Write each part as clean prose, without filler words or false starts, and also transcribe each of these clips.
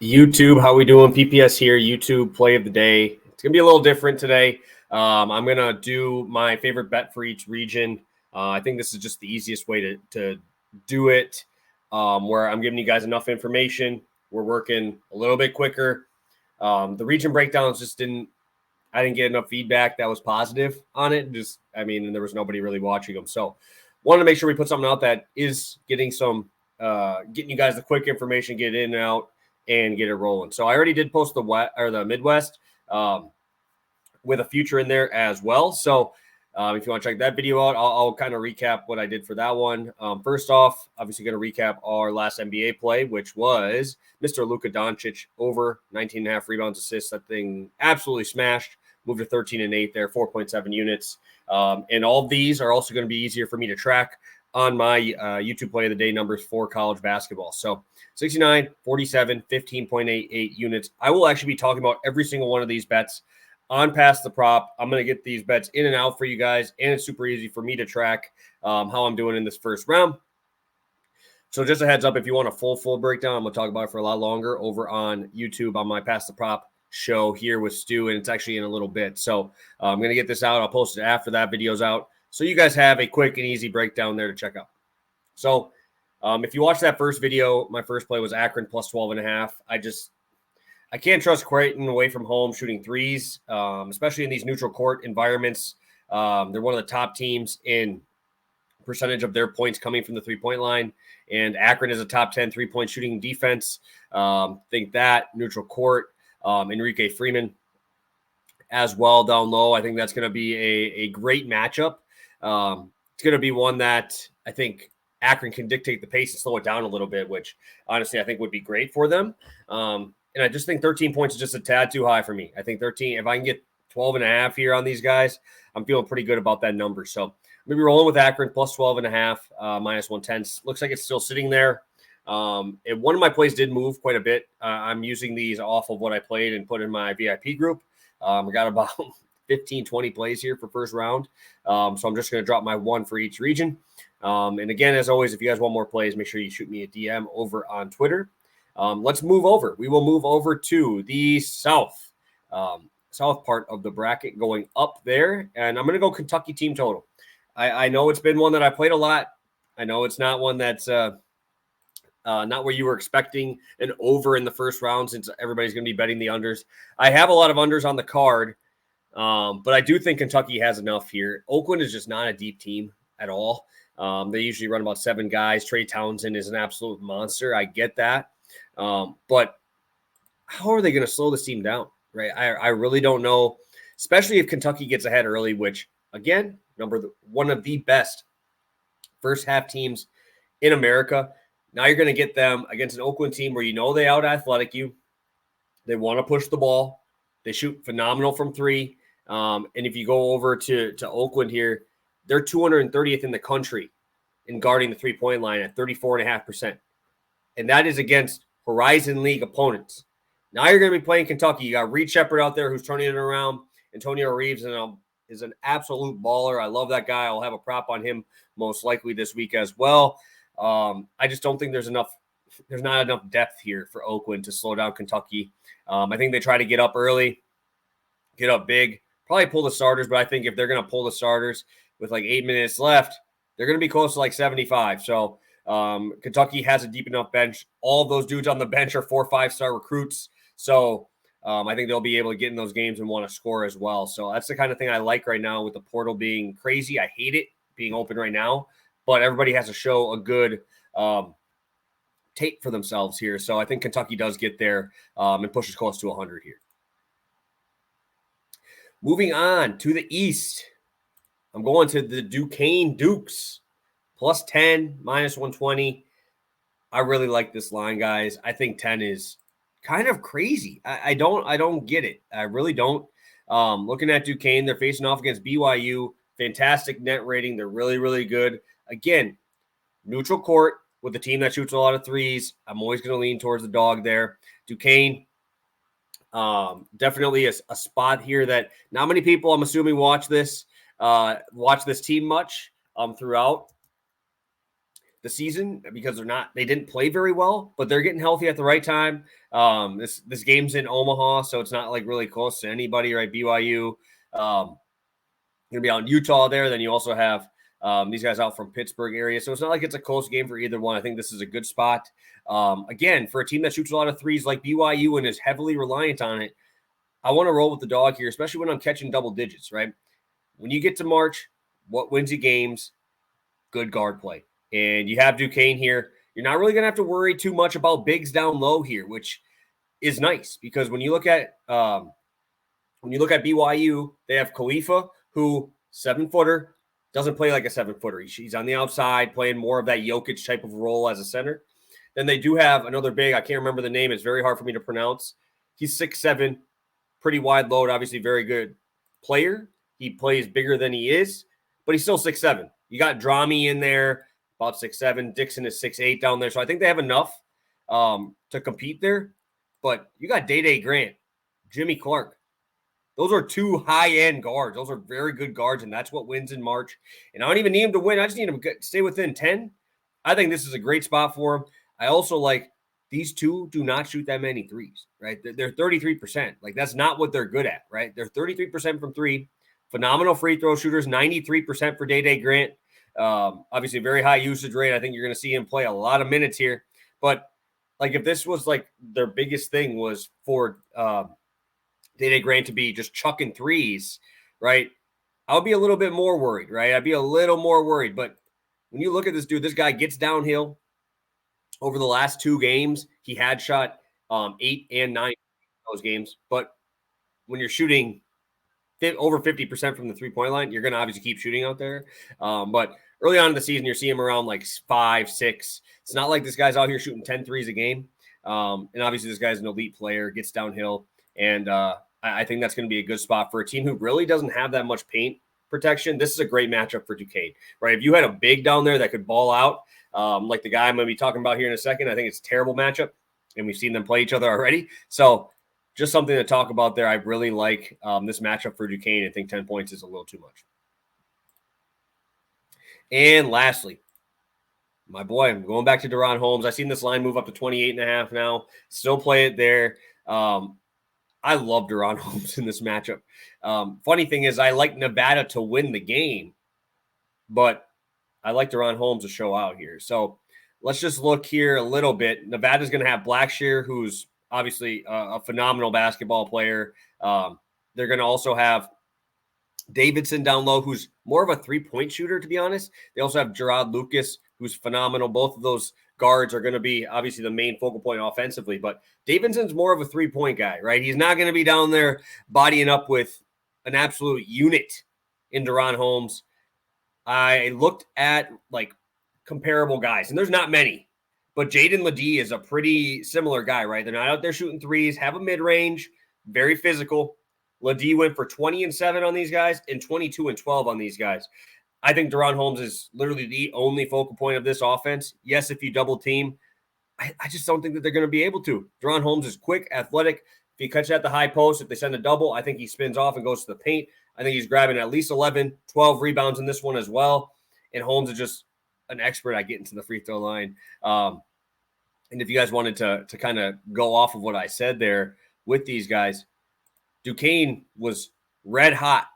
YouTube, how we doing? PPS here, YouTube play of the day. It's going to be a little different today. I'm going to do my favorite bet for each region. I think this is just the easiest way to do it, where I'm giving you guys enough information. We're working a little bit quicker. The region breakdowns I didn't get enough feedback that was positive on it. And there was nobody really watching them. So wanted to make sure we put something out that is getting you guys the quick information, get in and out, and get it rolling. So I already did post the Midwest with a future in there as well. So if you want to check that video out, I'll kind of recap what I did for that one. First off, obviously going to recap our last NBA play, which was Mr. Luka Doncic over 19.5 rebounds, assists. That thing absolutely smashed. Moved to 13 and 8 there, 4.7 units. And all of these are also going to be easier for me to track on my YouTube play of the day numbers for college basketball. So 69, 47, 15.88 units. I will actually be talking about every single one of these bets on Past the Prop. I'm going to get these bets in and out for you guys, and it's super easy for me to track how I'm doing in this first round. So just a heads up, if you want a full breakdown, I'm going to talk about it for a lot longer over on YouTube on my Past the Prop show here with Stu, and it's actually in a little bit. So I'm going to get this out. I'll post it after that video's out, so you guys have a quick and easy breakdown there to check out. So if you watch that first video, my first play was Akron plus 12.5. I can't trust Creighton away from home shooting threes, especially in these neutral court environments. They're one of the top teams in percentage of their points coming from the three-point line, and Akron is a top 10 three-point shooting defense. Think that neutral court, Enrique Freeman as well down low. I think that's going to be a great matchup. It's going to be one that I think Akron can dictate the pace and slow it down a little bit, which honestly I think would be great for them. And I just think 13 points is just a tad too high for me. I think 13, if I can get 12.5 here on these guys, I'm feeling pretty good about that number. So maybe rolling with Akron plus 12.5, minus 110. Looks like it's still sitting there. And one of my plays did move quite a bit. I'm using these off of what I played and put in my VIP group. I got about 15, 20 plays here for first round. So I'm just going to drop my one for each region. And again, as always, if you guys want more plays, make sure you shoot me a DM over on Twitter. Let's move over. We will move over to the south part of the bracket, going up there. And I'm going to go Kentucky team total. I know it's been one that I played a lot. I know it's not one that's not where you were expecting an over in the first round, since everybody's going to be betting the unders. I have a lot of unders on the card, but I do think Kentucky has enough here. Oakland is just not a deep team at all. They usually run about 7 guys. Trey Townsend is an absolute monster. I get that. But how are they going to slow this team down, right? I really don't know, especially if Kentucky gets ahead early, which, again, one of the best first half teams in America. Now you're going to get them against an Oakland team where they out-athletic you. They want to push the ball. They shoot phenomenal from three. And if you go over to Oakland here, they're 230th in the country in guarding the three-point line at 34.5%. And that is against Horizon League opponents. Now you're going to be playing Kentucky. You got Reed Shepherd out there who's turning it around. Antonio Reeves is an absolute baller. I love that guy. I'll have a prop on him most likely this week as well. I just don't think there's not enough depth here for Oakland to slow down Kentucky. I think they try to get up early, get up big, probably pull the starters. But I think if they're going to pull the starters with like 8 minutes left, they're going to be close to like 75. So Kentucky has a deep enough bench. All of those dudes on the bench are 4 or 5-star recruits. So I think they'll be able to get in those games and want to score as well. So that's the kind of thing I like right now with the portal being crazy. I hate it being open right now, but everybody has to show a good tape for themselves here. So I think Kentucky does get there and pushes close to 100 here. Moving on to the East, I'm going to the Duquesne Dukes. Plus 10, minus 120. I really like this line, guys. I think 10 is kind of crazy. I don't get it. I really don't. Looking at Duquesne, they're facing off against BYU. Fantastic net rating. They're really, really good. Again, neutral court with a team that shoots a lot of threes. I'm always going to lean towards the dog there. Duquesne, definitely a spot here that not many people, I'm assuming, watch this team much throughout. the season because they didn't play very well, but they're getting healthy at the right time. This game's in Omaha, so it's not like really close to anybody, right? BYU, gonna be out in Utah there. Then you also have these guys out from Pittsburgh area, so it's not like it's a close game for either one. I think this is a good spot. Again, for a team that shoots a lot of threes like BYU and is heavily reliant on it, I want to roll with the dog here, especially when I'm catching double digits, right? When you get to March, what wins you games? Good guard play. And you have Duquesne here. You're not really going to have to worry too much about bigs down low here, which is nice because when you look at BYU, they have Khalifa, who 7-footer, doesn't play like a 7-footer. He's on the outside playing more of that Jokic type of role as a center. Then they do have another big. I can't remember the name. It's very hard for me to pronounce. He's 6'7", pretty wide load, obviously very good player. He plays bigger than he is, but he's still 6'7". You got Drami in there, about 6'7". Dixon is 6'8" down there. So I think they have enough to compete there. But you got Day Grant, Jimmy Clark. Those are two high-end guards. Those are very good guards, and that's what wins in March. And I don't even need them to win. I just need them to stay within 10. I think this is a great spot for them. I also like these two do not shoot that many threes, right? They're 33%. Like, that's not what they're good at, right? They're 33% from three. Phenomenal free throw shooters, 93% for Day Grant. Obviously, very high usage rate. I think you're going to see him play a lot of minutes here. But, like, if this was, like, their biggest thing was for Day Grant to be just chucking threes, right? I would be a little bit more worried, right? I'd be a little more worried. But when you look at this dude, this guy gets downhill. Over the last 2 games, he had shot 8 and 9 those games. But when you're shooting over 50% from the three-point line, you're going to obviously keep shooting out there. But early on in the season, you're seeing him around like 5, 6. It's not like this guy's out here shooting 10 threes a game. And obviously, this guy's an elite player, gets downhill. And I think that's going to be a good spot for a team who really doesn't have that much paint protection. This is a great matchup for Duquesne, right? If you had a big down there that could ball out, like the guy I'm going to be talking about here in a second, I think it's a terrible matchup, and we've seen them play each other already. So just something to talk about there. I really like this matchup for Duquesne. I think 10 points is a little too much. And lastly, my boy, I'm going back to Deron Holmes. I've seen this line move up to 28.5 now. Still play it there. I love Deron Holmes in this matchup. Funny thing is I like Nevada to win the game, but I like Deron Holmes to show out here. So let's just look here a little bit. Nevada's going to have Blackshear, who's obviously a phenomenal basketball player. They're going to also have Davidson down low, who's more of a three-point shooter, to be honest. They also have Gerard Lucas, who's phenomenal. Both of those guards are going to be obviously the main focal point offensively, but Davidson's more of a three-point guy, right? He's not going to be down there bodying up with an absolute unit in Deron Holmes. I looked at like comparable guys, and there's not many, but Jaden Ledee is a pretty similar guy, right? They're not out there shooting threes, have a mid-range, very physical. Ledee went for 20-7 on these guys and 22-12 on these guys. I think Deron Holmes is literally the only focal point of this offense. Yes, if you double team, I just don't think that they're going to be able to. Deron Holmes is quick, athletic. If he cuts at the high post, if they send a double, I think he spins off and goes to the paint. I think he's grabbing at least 11, 12 rebounds in this one as well. And Holmes is just an expert at getting to the free throw line. And if you guys wanted to kind of go off of what I said there with these guys, Duquesne was red hot,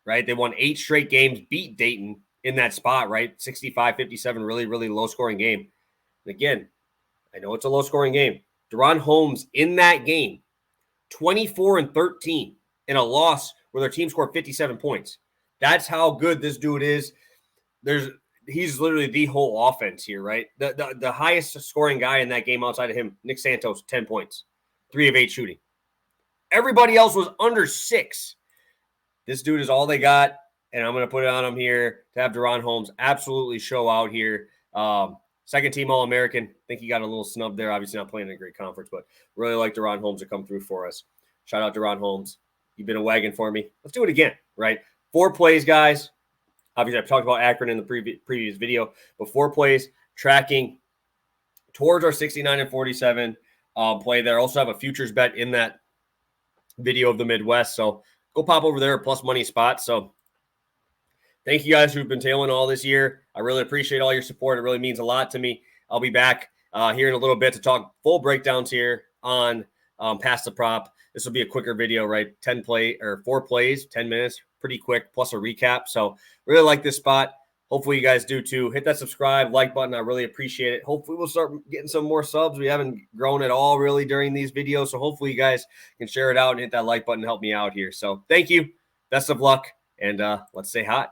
right? They won 8 straight games, beat Dayton in that spot, right? 65-57, really, really low-scoring game. And again, I know it's a low-scoring game. Deron Holmes in that game, 24-13 in a loss where their team scored 57 points. That's how good this dude is. He's literally the whole offense here, right? The highest scoring guy in that game outside of him, Nick Santos, 10 points, 3 of 8 shooting. Everybody else was under 6. This dude is all they got, and I'm going to put it on him here to have Deron Holmes absolutely show out here. Second team All-American. I think he got a little snub there. Obviously not playing in a great conference, but really like Deron Holmes to come through for us. Shout out Deron Holmes. You've been a wagon for me. Let's do it again, right? 4 plays, guys. Obviously, I've talked about Akron in the previous video, but 4 plays tracking towards our 69-47 play there. Also have a futures bet in that video of the Midwest. So go pop over there, plus money spot. So thank you guys who've been tailing all this year. I really appreciate all your support. It really means a lot to me. I'll be back here in a little bit to talk full breakdowns here on Pass the Prop. This will be a quicker video, right? 4 plays, 10 minutes, pretty quick, plus a recap. So really like this spot. Hopefully you guys do too. Hit that subscribe, like button. I really appreciate it. Hopefully we'll start getting some more subs. We haven't grown at all really during these videos. So hopefully you guys can share it out and hit that like button and help me out here. So thank you. Best of luck. And let's say hi.